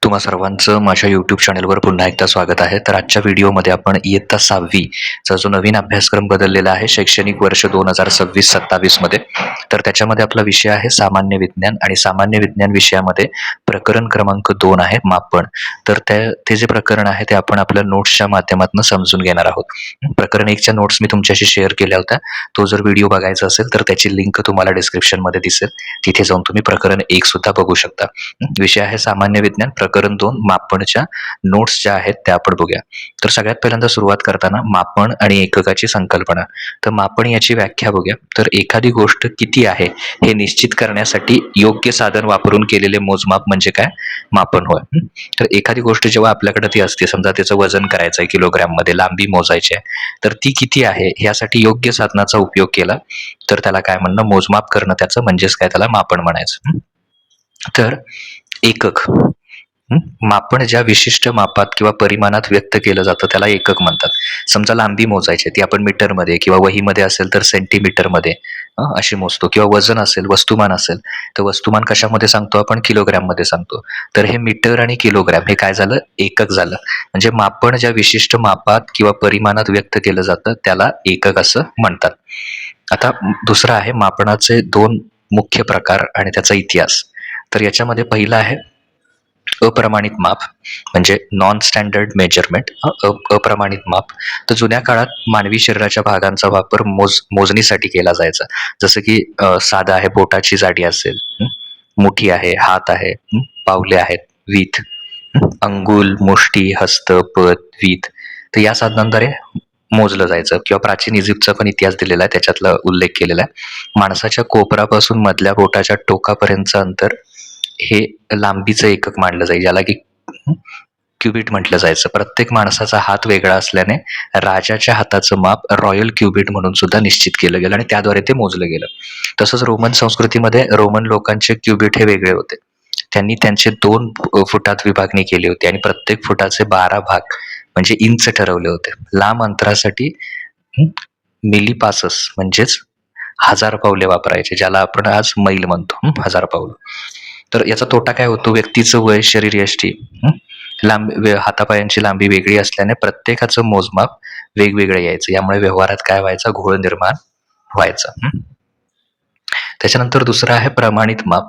तुम्हा सर्वांचं माझ्या यूट्यूब चॅनलवर पुन्हा एकदा स्वागत आहे. तर आजच्या व्हिडिओमध्ये आपण इयत्ता 6वी चा जो नवीन अभ्यासक्रम बदललेला आहे शैक्षणिक वर्ष 2026-27 मध्ये, तर त्याच्यामध्ये आपला विषय आहे सामान्य विज्ञान आणि सामान्य विज्ञान विषयामध्ये प्रकरण क्रमांक 2 आहे मापन. तर ते जे प्रकरण आहे ते आपण आपल्या नोट्सच्या माध्यमातून समजून घेणार आहोत. प्रकरण 1च्या नोट्स मी तुमच्याशी शेअर केल्या होत्या. तो जर व्हिडिओ बघायचा असेल तर त्याची लिंक तुम्हाला डिस्क्रिप्शनमध्ये दिसेल. तिथे जाऊन तुम्ही प्रकरण 1 सुद्धा बघू शकता. विषय आहे सामान्य विज्ञान प्रकरण 2 मापनच्या नोट्स ज्या आहेत त्या आपण बघूया. तर सगळ्यात पहिल्यांदा सुरुवात करताना मापन आणि एककाची संकल्पना. तर मापन याची व्याख्या बघूया. तर एखादी गोष्ट किती आहे हे निश्चित करण्यासाठी योग्य साधन वापरून केलेले मोजमाप म्हणजे काय? मापन होय. तर एखादी गोष्ट जेव्हा आपल्याकडे ती असते, समजा त्याचं वजन करायचं आहे किलोग्रॅममध्ये, लांबी मोजायची आहे, तर ती किती आहे यासाठी योग्य साधनाचा उपयोग केला तर त्याला काय म्हणणं? मोजमाप करणं त्याचं म्हणजेच काय? त्याला मापन म्हणायचं. तर एकक मापन ज्या विशिष्ट मापात किंवा परिमाणात व्यक्त केलं जातं त्याला एकक म्हणतात. समजा लांबी मोजायची ती आपण मीटरमध्ये किंवा वहीमध्ये असेल तर सेंटीमीटरमध्ये अशी मोजतो, किंवा वजन असेल, वस्तुमान असेल तर वस्तुमान कशामध्ये सांगतो आपण? किलोग्रॅममध्ये सांगतो. तर हे मीटर आणि किलोग्रॅम हे काय झालं? एकक झालं. म्हणजे मापन ज्या विशिष्ट मापात किंवा परिमाणात व्यक्त केलं जातं त्याला एकक असं म्हणतात. आता दुसरं आहे मापनाचे 2 मुख्य प्रकार आणि त्याचा इतिहास. तर याच्यामध्ये पहिलं आहे अप्रमाणित माप, म्हणजे नॉन स्टँडर्ड मेजरमेंट. अप्रमाणित माप. तर जुन्या काळात मानवी शरीराच्या भागांचा वापर मोजणीसाठी केला जायचा. जसं की साधा आहे, बोटाची जाडी असेल, मुठी आहे, हात आहे, पावले आहेत, वीत, अंगुल, मुष्टी, हस्त, पद, वीत. तर या साधनांद्वारे मोजलं जायचं. किंवा प्राचीन इजिप्तचा पण इतिहास दिलेला आहे, त्याच्यातला उल्लेख केलेला आहे. माणसाच्या कोपरापासून मधल्या बोटाच्या टोकापर्यंतचं अंतर हे लांबीचं एकक मानलं जाईल, ज्याला की क्युबिट म्हटलं जायचं. प्रत्येक माणसाचा हात वेगळा असल्याने राजाच्या हाताचं माप रॉयल क्युबिट म्हणून सुद्धा निश्चित केलं गेलं आणि त्याद्वारे ते मोजलं गेलं. तसंच रोमन संस्कृतीमध्ये रोमन लोकांचे क्युबिट हे वेगळे होते. त्यांनी त्यांचे 2 फुटात विभागणी केली होती आणि प्रत्येक फुटाचे 12 भाग म्हणजे इंच ठरवले होते. लांब अंतरासाठी मिलीपासस म्हणजेच 1000 पावले वापरायचे, ज्याला आपण आज मैल म्हणतो, 1000 पाऊल. तर याचा तोटा काय होतो? व्यक्तीचं वय, शरीरयष्टी, हातापायांची लांबी वेगळी असल्याने प्रत्येकाचं मोजमाप वेगवेगळं यायचं. यामुळे व्यवहारात काय व्हायचा? घोळ निर्माण व्हायचा. त्याच्यानंतर दुसरं आहे प्रमाणित माप.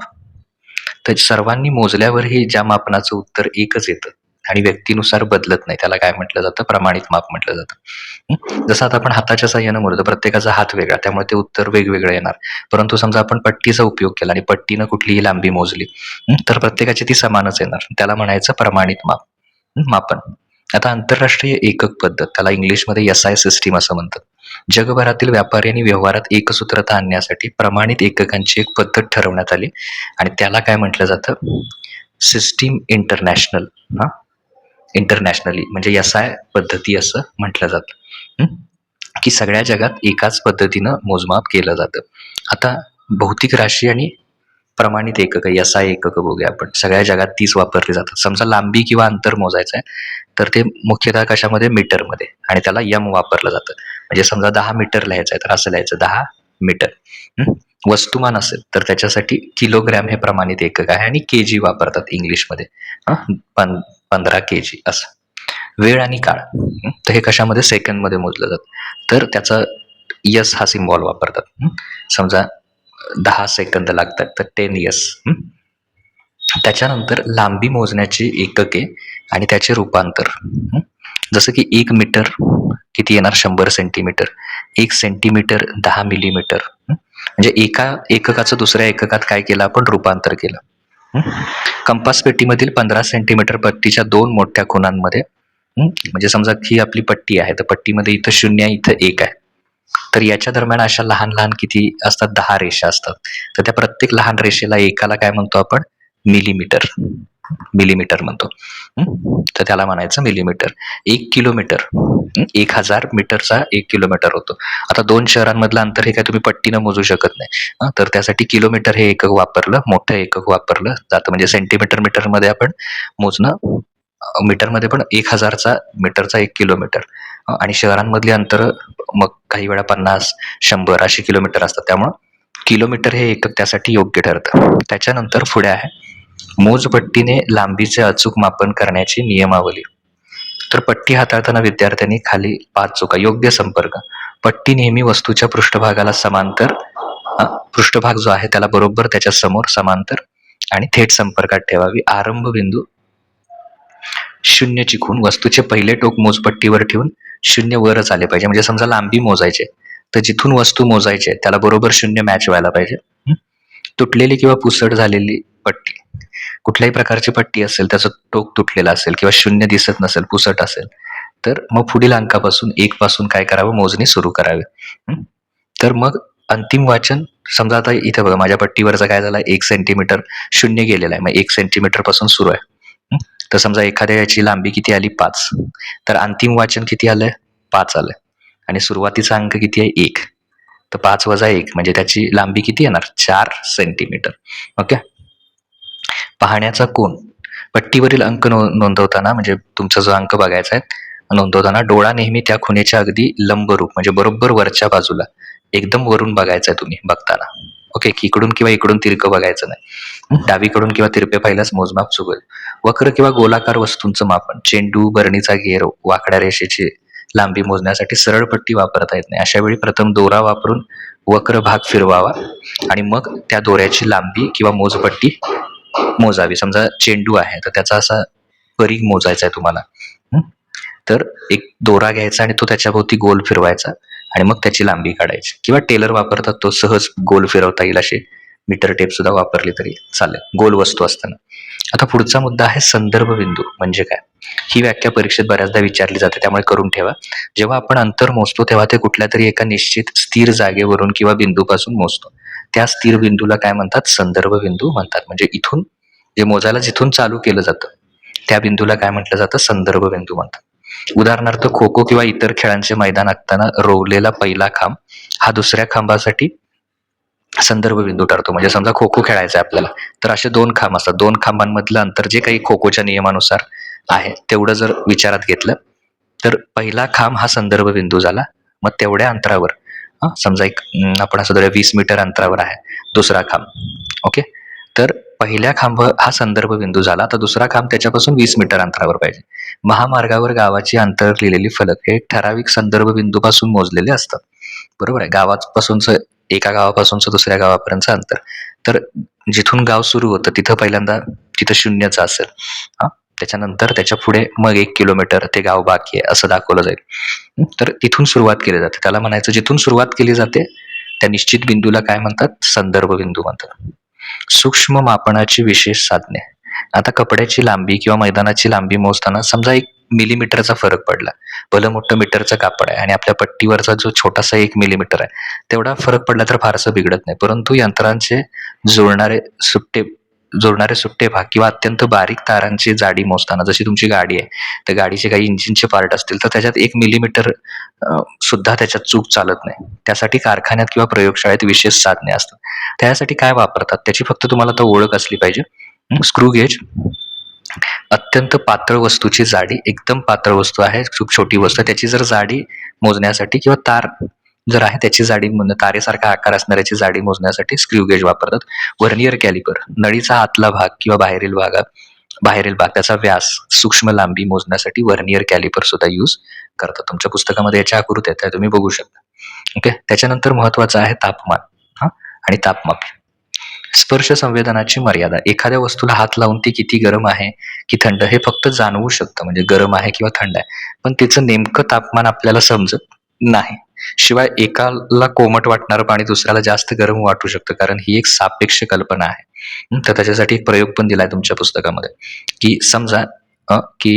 तर सर्वांनी मोजल्यावरही ज्या मापनाचं उत्तर एकच येतं आणि व्यक्तीनुसार बदलत नाही, त्याला काय म्हटलं जातं? प्रमाणित माप म्हटलं जातं. जसं आता आपण हाताच्या साह्यानं मोजतो, प्रत्येकाचा हात वेगळा, त्यामुळे ते उत्तर वेगवेगळं येणार. परंतु समजा आपण पट्टीचा उपयोग केला आणि पट्टीनं कुठलीही लांबी मोजली तर प्रत्येकाची ती समानच येणार. त्याला म्हणायचं प्रमाणित मापन. आता आंतरराष्ट्रीय एकक पद्धत, त्याला इंग्लिशमध्ये SI सिस्टीम असं म्हणतात. जगभरातील व्यापारी आणि व्यवहारात एकसूत्रता आणण्यासाठी प्रमाणित एककांची एक पद्धत ठरवण्यात आली आणि त्याला काय म्हटलं जातं? System international. इंटरनॅशनली म्हणजे SI पद्धती असं म्हटलं जातं. की सगळ्या जगात एकाच पद्धतीनं मोजमाप केलं जातं. आता भौतिक राशी आणि प्रमाणित एकक SI एकक बघूया आपण. सगळ्या जगात तीच वापरली जातात. समजा लांबी किंवा अंतर मोजायचं आहे तर ते मुख्यतः कशामध्ये? मीटरमध्ये, आणि त्याला M वापरलं जातं. म्हणजे समजा 10 मीटर लिहायचं आहे तर असं लिहायचं 10 मीटर. वस्तुमान असेल तर त्याच्यासाठी किलोग्रॅम हे प्रमाणित एकक आहे आणि केजी वापरतात इंग्लिशमध्ये. 15 केजी असं. वेळ आणि काळ, तर हे कशामध्ये? सेकंदमध्ये मोजलं जातं. तर त्याचा यस हा सिम्बॉल वापरतात. समजा 10 सेकंद लागतात तर 10 यस. त्याच्यानंतर लांबी मोजण्याची एकके आणि त्याचे रूपांतर. जसं की 1 मीटर किती येणार? 100 सेंटीमीटर. 1 centimetre 10 millimetre. म्हणजे एका एककाचं दुसऱ्या एककात काय केलं आपण? रूपांतर केलं. कंपास पेटीमधील 15 सेंटीमीटर पट्टीच्या 2 मोठ्या खुणांमध्ये, म्हणजे समजा ही आपली पट्टी आहे तर पट्टीमध्ये इथं 0 आहे, इथं 1 आहे. तर याच्या दरम्यान अशा लहान लहान किती असतात? 10 रेषा असतात. तर त्या प्रत्येक लहान रेषेला एकाला काय म्हणतो आपण? मिलीमीटर म्हणतो. तर त्याला म्हणायचं मिलीमीटर. 1 किलोमीटर 1000 मीटरचा 1 किलोमीटर होतो. आता 2 शहरांमधलं अंतर हे काय तुम्ही पट्टीनं मोजू शकत नाही. तर त्यासाठी किलोमीटर हे एकक वापरलं, मोठं एकक वापरलं जातं. म्हणजे सेंटीमीटर मीटरमध्ये आपण मोजणं, मीटरमध्ये पण 1000चा मीटरचा 1 किलोमीटर. आणि शहरांमधली अंतर मग काही वेळा 50, 100 अशी किलोमीटर असतात. त्यामुळं किलोमीटर हे एकक त्यासाठी योग्य ठरतं. त्याच्यानंतर पुढे आहे मोजपट्टीने लांबीचे अचूक मापन करण्याची नियमावली. तर पट्टी हाताळताना विद्यार्थ्यांनी खाली 5 चुका. योग्य संपर्क. पट्टी नेहमी वस्तूच्या पृष्ठभागाला समांतर, पृष्ठभाग जो आहे त्याला बरोबर त्याच्या समोर समांतर आणि थेट संपर्कात ठेवावी. आरंभ बिंदू 0 चिकून वस्तूचे पहिले टोक मोजपट्टीवर ठेवून 0 वरच आले पाहिजे. म्हणजे समजा लांबी मोजायची तर जिथून वस्तू मोजायची त्याला बरोबर 0 मॅच व्हायला पाहिजे. तुटलेली किंवा पुसट झालेली पट्टी, कुठल्याही प्रकारची पट्टी असेल त्याचं टोक तुटलेलं असेल किंवा 0 दिसत नसेल, पुसट असेल, तर मग पुढील अंकापासून 1 पासून काय करावं, मोजणी सुरू करावी. तर मग अंतिम वाचन समजा आता इथे बघा माझ्या पट्टीवरचा काय झाला, 1 सेंटीमीटर 0 गेलेला आहे. मग 1 सेंटीमीटर पासून सुरू आहे. तर समजा एखाद्या याची लांबी किती आली, 5. तर अंतिम वाचन किती आलंय, 5 आलंय. आणि सुरुवातीचा अंक किती आहे, 1. तर 5 वजा 1 म्हणजे त्याची लांबी किती येणार, 4 सेंटीमीटर. ओके. पाहण्याचा कोन. पट्टीवरील अंक नोंदवताना म्हणजे तुमचा जो अंक बघायचा आहे नोंदवताना डोळा नेहमी त्या खुणेच्या अगदी लंबरूप म्हणजे बरोबर वरच्या बाजूला एकदम वरून बघायचं आहे तुम्ही बघताना. ओके. इकडून किंवा इकडून तिरकं बघायचं नाही. डावीकडून किंवा तिरपे पाहिल्यास मोजमाप चुकेल. वक्र किंवा गोलाकार वस्तूंचं मापन. चेंडू, बरणीचा घेर, वाकड्या रेषेची लांबी मोजण्यासाठी सरळ पट्टी वापरता येत नाही. अशा वेळी प्रथम दोरा वापरून वक्र भाग फिरवावा आणि मग त्या दोऱ्याची लांबी किंवा मोजपट्टी मोजावी. समजा चेंडू आहे तर त्याचा असा परीघ मोजायचा आहे तुम्हाला. तर एक दोरा घ्यायचा आणि तो त्याच्याभोवती गोल फिरवायचा आणि मग त्याची लांबी काढायची. किंवा टेलर वापरतात तो सहज गोल फिरवता येईल अशी मीटर टेप सुद्धा वापरली तरी चालेल गोल वस्तू असताना. आता पुढचा मुद्दा आहे संदर्भ बिंदू म्हणजे काय. ही व्याख्या परीक्षेत बऱ्याचदा विचारली जाते त्यामुळे करून ठेवा. जेव्हा आपण अंतर मोजतो तेव्हा ते कुठल्या तरी एका निश्चित स्थिर जागेवरून किंवा बिंदूपासून मोजतो. त्या स्थिर बिंदूला काय म्हणतात, संदर्भ बिंदू म्हणतात. म्हणजे इथून जे मोजायला जिथून चालू केलं जातं त्या बिंदूला काय म्हटलं जातं, संदर्भ बिंदू म्हणतात. उदाहरणार्थ खो खो किंवा इतर खेळांचे मैदान आखताना रोवलेला पहिला खांब हा दुसऱ्या खांबासाठी संदर्भ बिंदू ठरतो. म्हणजे समजा खो खो खेळायचं आहे आपल्याला तर असे 2 खांब असतात. 2 खांबांमधलं अंतर जे काही खो खोच्या नियमानुसार आहे तेवढं जर विचारात घेतलं तर पहिला खांब हा संदर्भ बिंदू झाला. मग तेवढ्या अंतरावर समजा एक आपण असं 20 मीटर अंतरावर आहे दुसरा खांब. ओके. तर पहिल्या खांब हा संदर्भ बिंदू झाला तर दुसरा खांब त्याच्यापासून 20 मीटर अंतरावर पाहिजे. महामार्गावर गावाची अंतर लिहिलेली फलक हे ठराविक संदर्भ बिंदूपासून मोजलेले असतात. बरोबर आहे. गावापासूनच एका गावापासूनच दुसऱ्या गावापर्यंतचं अंतर. तर जिथून गाव सुरू होतं तिथं पहिल्यांदा तिथं 0च असेल. त्याच्यानंतर त्याच्या पुढे मग 1 किलोमीटर ते गाव बाकी आहे असं दाखवलं जाईल. तर तिथून सुरुवात केली जाते. त्याला म्हणायचं जिथून सुरुवात केली जाते त्या निश्चित बिंदूला काय म्हणतात, संदर्भ बिंदू म्हणतात. सूक्ष्म मापनाची विशेष साधने. आता कपड्याची लांबी किंवा मैदानाची लांबी मोजताना समजा 1 मिलीमीटरचा फरक पडला. भलं मोठं मीटरचं कापड आहे आणि आपल्या पट्टीवरचा जो छोटासा 1 मिलीमीटर आहे तेवढा फरक पडला तर फारसं बिघडत नाही. परंतु यंत्रांचे जोडणारे सुट्टे भाग किंवा अत्यंत बारीक तारांची जाडी मोजताना, जशी तुमची गाडी आहे तर गाडीचे काही इंजिनचे पार्ट असतील तर त्याच्यात 1 मिलीमीटर सुद्धा त्याच्यात चूक चालत नाही. त्यासाठी कारखान्यात किंवा प्रयोगशाळेत विशेष साधने असतात. त्यासाठी काय वापरतात त्याची फक्त तुम्हाला आता ओळख असली पाहिजे. स्क्रू गेज, अत्यंत पातळ वस्तूची जाडी, एकदम पातळ वस्तू आहे, खूप छोटी वस्तू त्याची जर जाडी मोजण्यासाठी किंवा तार जर आहे त्याची जाडी तारेसारखा आकार असणाऱ्याची जाडी मोजण्यासाठी स्क्रू गेज वापरतात. व्हर्नियर कॅलिपर, नळीचा आतला भाग किंवा बाहेरील भाग त्याचा व्यास, सूक्ष्म लांबी मोजण्यासाठी व्हर्नियर कॅलिपर सुद्धा यूज करतात. तुमच्या पुस्तकामध्ये याच्या आकृत्या आहेत तुम्ही बघू शकता. ओके. त्याच्यानंतर महत्वाचं आहे तापमान आणि तापमाप. स्पर्श संवेदनाची मर्यादा. एखाद्या वस्तूला हात लावून ती किती गरम आहे की थंड हे फक्त जाणवू शकतं, म्हणजे गरम आहे किंवा थंड आहे, पण तिचं नेमकं तापमान आपल्याला समजत नाही. शिवाय एकाला कोमट वाटणारं पाणी दुसऱ्याला जास्त गरम वाटू शकतं, कारण ही एक सापेक्ष कल्पना आहे. तर त्याच्यासाठी एक प्रयोग पण दिलाय तुमच्या पुस्तकामध्ये की समजा की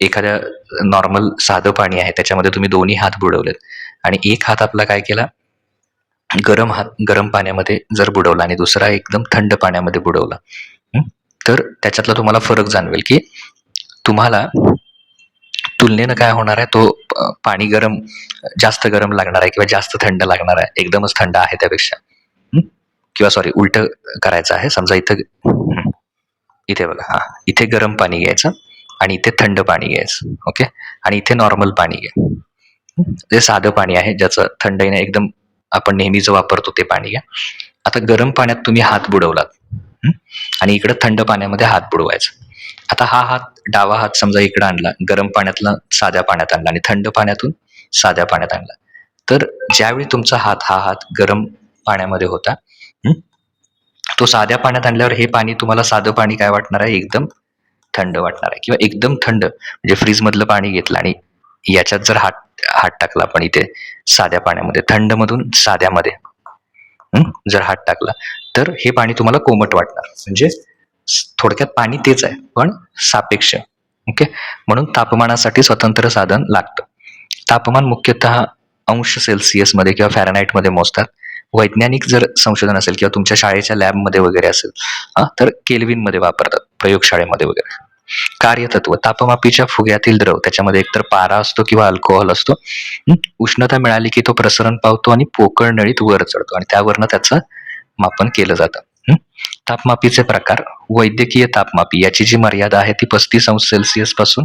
एखाद्या नॉर्मल साधं पाणी आहे त्याच्यामध्ये तुम्ही दोन्ही हात बुडवलेत आणि एक हात आपला काय केला, गरम पाण्यामध्ये जर बुडवला आणि दुसरा एकदम थंड पाण्यामध्ये बुडवला, तर त्याच्यातला तुम्हाला फरक जाणवेल की तुम्हाला तुलनेनं काय होणार आहे, तो पाणी जास्त गरम लागणार आहे किंवा जास्त थंड लागणार आहे, एकदमच थंड आहे त्यापेक्षा. किंवा सॉरी उलट करायचं आहे. समजा इथे बघा, इथे गरम पाणी घ्यायचं आणि इथे थंड पाणी घ्यायचं. ओके. आणि इथे नॉर्मल पाणी घ्या, जे साधं पाणी आहे ज्याचं थंडही नाही, एकदम आपण नेहमीच वापरतो ते पाणी घ्या. आता गरम पाण्यात तुम्ही हात बुडवलात हं? आणि इकडं थंड पाण्यामध्ये हात बुडवायचा. आता हा हात डावा हात समजा इकडं आणला, गरम पाण्यातनं साध्या पाण्यात आणला आणि थंड पाण्यातून साध्या पाण्यात आणला. तर ज्यावेळी तुमचा हा हात गरम पाण्यामध्ये होता, हं, तो साध्या पाण्यात आणल्यावर हे पाणी तुम्हाला साधं पाणी काय वाटणार आहे? एकदम थंड वाटणार आहे किंवा एकदम थंड म्हणजे फ्रीजमधलं पाणी घेतलं आणि याच्यात जर हात हात टाकला आपण इथे साध्या पाण्यामध्ये, थंडमधून साध्यामध्ये जर हात टाकला, तर हे पाणी तुम्हाला कोमट वाटणार. म्हणजे थोडक्यात पाणी तेच आहे, पण सापेक्ष. ओके. म्हणून तापमानासाठी स्वतंत्र साधन लागतं. तापमान मुख्यतः अंश सेल्सिअसमध्ये किंवा फॅरनहाईटमध्ये मोजतात. वैज्ञानिक जर संशोधन असेल किंवा तुमच्या शाळेच्या लॅबमध्ये वगैरे असेल, तर केल्व्हिनमध्ये वापरतात, प्रयोगशाळेमध्ये वगैरे. कार्यतत्व तापमापीच्या फुग्यातील द्रव त्याच्यामध्ये एकतर पारा असतो किंवा अल्कोहोल असतो. उष्णता मिळाली की तो प्रसरण पावतो आणि पोकळ नळीत वर चढतो आणि त्यावरनं त्याचं मापन केलं जातं. तापमापीचे प्रकार वैद्यकीय तापमापी याची जी मर्यादा आहे ती 35 अंश सेल्सिअस पासून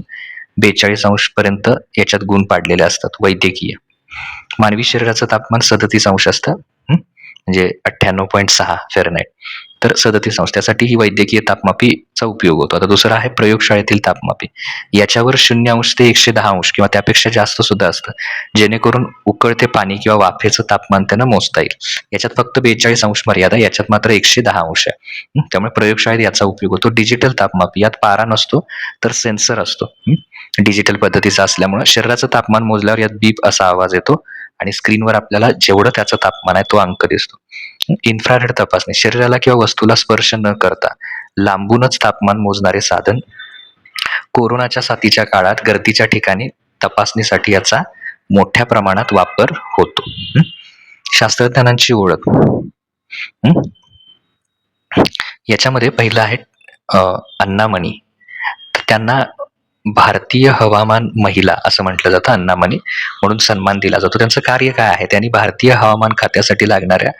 42 अंश पर्यंत याच्यात गुण पाडलेले असतात. वैद्यकीय मानवी शरीराचं तापमान 37 अंश असतं. म्हणजे 98.6 फॅरनहाईट. तर 37 अंश त्यासाठी ही वैद्यकीय तापमापीचा उपयोग होतो. आता दुसरं आहे प्रयोगशाळेतील तापमापी. याच्यावर 0 अंश ते 110 अंश किंवा त्यापेक्षा जास्त सुद्धा असतं. जेणेकरून उकळते पाणी किंवा वाफेचं तापमान त्यांना मोजता येईल. याच्यात फक्त 42 अंश मर्यादा, याच्यात मात्र 110 अंश आहे. त्यामुळे प्रयोगशाळेत याचा उपयोग होतो. डिजिटल तापमापी यात पारा नसतो तर सेन्सर असतो. डिजिटल पद्धतीचा असल्यामुळे शरीराचं तापमान मोजल्यावर यात बीप असा आवाज येतो आणि स्क्रीनवर आपल्याला जेवढं त्याचं तापमान आहे तो अंक दिसतो. इन्फ्रारेड तपासणी शरीराला किंवा वस्तूला स्पर्श न करता लांबूनच तापमान मोजणारे साधन. कोरोनाच्या साथीच्या काळात गर्दीच्या ठिकाणी तपासणीसाठी याचा मोठ्या प्रमाणात वापर होतो. शास्त्रज्ञांची ओळख. याच्यामध्ये पहिलं आहे अण्णामणी. त्यांना भारतीय हवामान महिला असं म्हटलं जातं. अण्णामणी म्हणून सन्मान दिला जातो. त्यांचं कार्य काय आहे? त्यांनी भारतीय हवामान खात्यासाठी लागणाऱ्या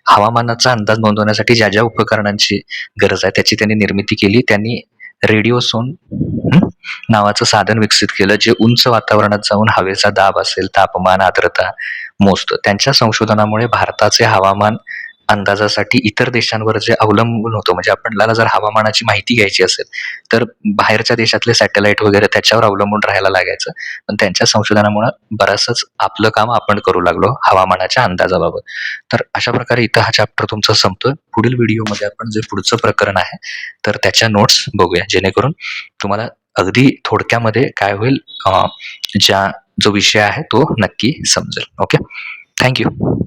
हवामानाचा अंदाज नोंदवण्यासाठी ज्या ज्या उपकरणांची गरज आहे त्याची त्यांनी निर्मिती केली. त्यांनी रेडिओसोन नावाचं साधन विकसित केलं, जे उंच वातावरणात जाऊन हवेचा दाब असेल, तापमान, आर्द्रता मोजतं. त्यांच्या संशोधनामुळे भारताचे हवामान अंदाजासाठी इतर देशांवर जे अवलंबून होतो, म्हणजे आपल्याला जर हवामानाची माहिती घ्यायची असेल तर बाहेरच्या देशातले सॅटेलाईट वगैरे त्याच्यावर अवलंबून राहायला लागायचं. पण त्यांच्या संशोधनामुळे बरंचसं आपलं काम आपण करू लागलो हवामानाच्या अंदाजाबाबत. तर अशा प्रकारे इथं हा चॅप्टर तुमचा संपतोय. पुढील व्हिडिओमध्ये आपण जे पुढचं प्रकरण आहे तर त्याच्या नोट्स बघूया, जेणेकरून तुम्हाला अगदी थोडक्यामध्ये काय होईल, जो विषय आहे तो नक्की समजेल. ओके. थँक्यू.